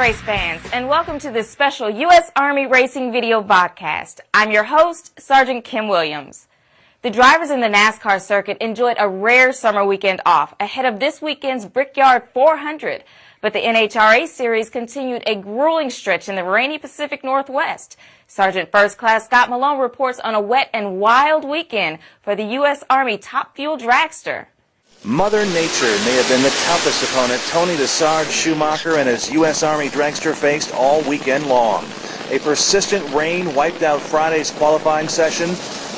race fans, and welcome to this special U.S. Army Racing video vodcast. I'm your host, Sergeant Kim Williams. The drivers in the NASCAR circuit enjoyed a rare summer weekend off ahead of this weekend's Brickyard 400, but the NHRA series continued a grueling stretch in the rainy Pacific Northwest. Sergeant First Class Scott Malone reports on a wet and wild weekend for the U.S. Army Top Fuel dragster. Mother Nature may have been the toughest opponent Tony the Sarge Schumacher and his U.S. Army dragster faced all weekend long. A persistent rain wiped out Friday's qualifying session,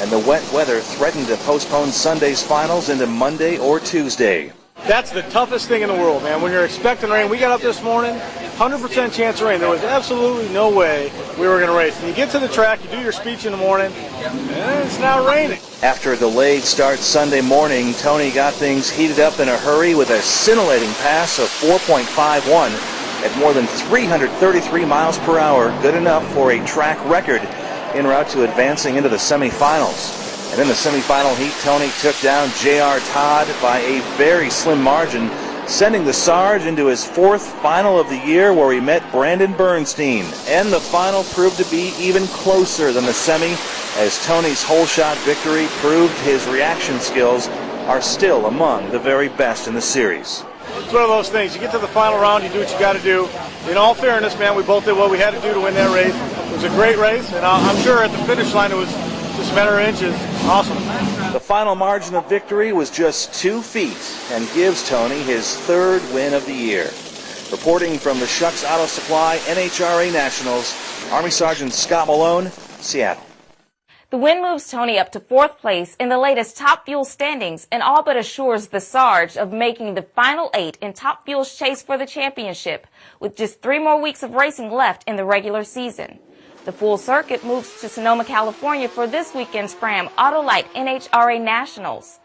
and the wet weather threatened to postpone Sunday's finals into Monday or Tuesday. That's the toughest thing in the world, man. When you're expecting rain, we got up this morning, 100% chance of rain. There was absolutely no way we were going to race. And you get to the track, you do your speech in the morning, and it's now raining. After a delayed start Sunday morning, Tony got things heated up in a hurry with a scintillating pass of 4.51 at more than 333 miles per hour, good enough for a track record en route to advancing into the semifinals. And in the semifinal heat, Tony took down J.R. Todd by a very slim margin, sending the Sarge into his fourth final of the year where he met Brandon Bernstein. And the final proved to be even closer than the semi, as Tony's whole-shot victory proved his reaction skills are still among the very best in the series. It's one of those things. You get to the final round, you do what you got to do. In all fairness, man, we both did what we had to do to win that race. It was a great race, and I'm sure at the finish line it was just a matter of inches. Awesome. The final margin of victory was just 2 feet and gives Tony his third win of the year. Reporting from the Shucks Auto Supply NHRA Nationals, Army Sergeant Scott Malone, Seattle. The win moves Tony up to 4th place in the latest Top Fuel standings and all but assures the Sarge of making the final 8 in Top Fuel's chase for the championship, with just 3 more weeks of racing left in the regular season. The full circuit moves to Sonoma, California for this weekend's Fram Autolite NHRA Nationals.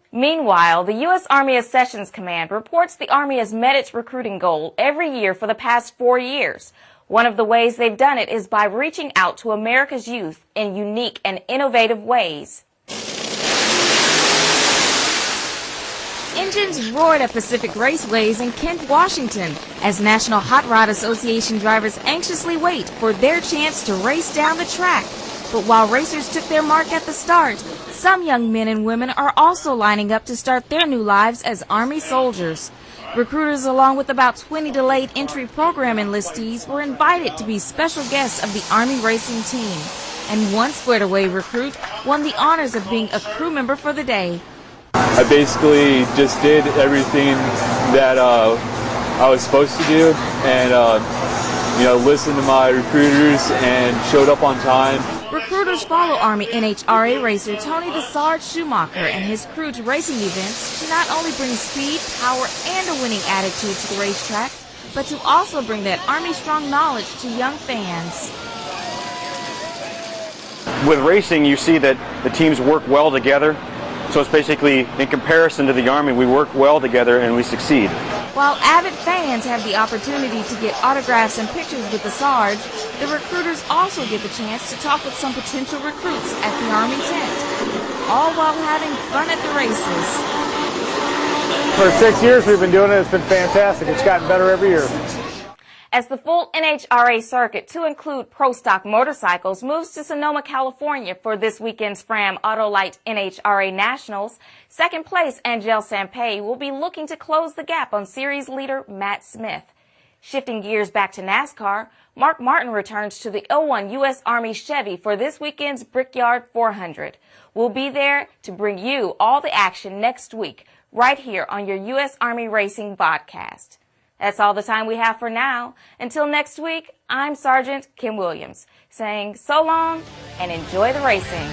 Meanwhile, the U.S. Army Accessions Command reports the Army has met its recruiting goal every year for the past 4 years. One of the ways they've done it is by reaching out to America's youth in unique and innovative ways. Engines roared at Pacific Raceways in Kent, Washington, as National Hot Rod Association drivers anxiously wait for their chance to race down the track. But while racers took their mark at the start, some young men and women are also lining up to start their new lives as Army soldiers. Recruiters, along with about 20 delayed entry program enlistees, were invited to be special guests of the Army racing team. And one squared away recruit won the honors of being a crew member for the day. I basically just did everything that I was supposed to do, and listened to my recruiters and showed up on time. Recruiters follow Army NHRA racer Tony the Sarge Schumacher and his crew to racing events to not only bring speed, power, and a winning attitude to the racetrack, but to also bring that Army strong knowledge to young fans. With racing, you see that the teams work well together. So it's basically, in comparison to the Army, we work well together and we succeed. While avid fans have the opportunity to get autographs and pictures with the Sarge, the recruiters also get the chance to talk with some potential recruits at the Army tent, all while having fun at the races. For 6 years we've been doing it. It's been fantastic. It's gotten better every year. As the full NHRA circuit, to include Pro Stock motorcycles, moves to Sonoma, California for this weekend's Fram Autolite NHRA Nationals, second place Angel Sampay will be looking to close the gap on series leader Matt Smith. Shifting gears back to NASCAR, Mark Martin returns to the 01 U.S. Army Chevy for this weekend's Brickyard 400. We'll be there to bring you all the action next week, right here on your U.S. Army Racing Vodcast. That's all the time we have for now. Until next week, I'm Sergeant Kim Williams, saying so long and enjoy the racing.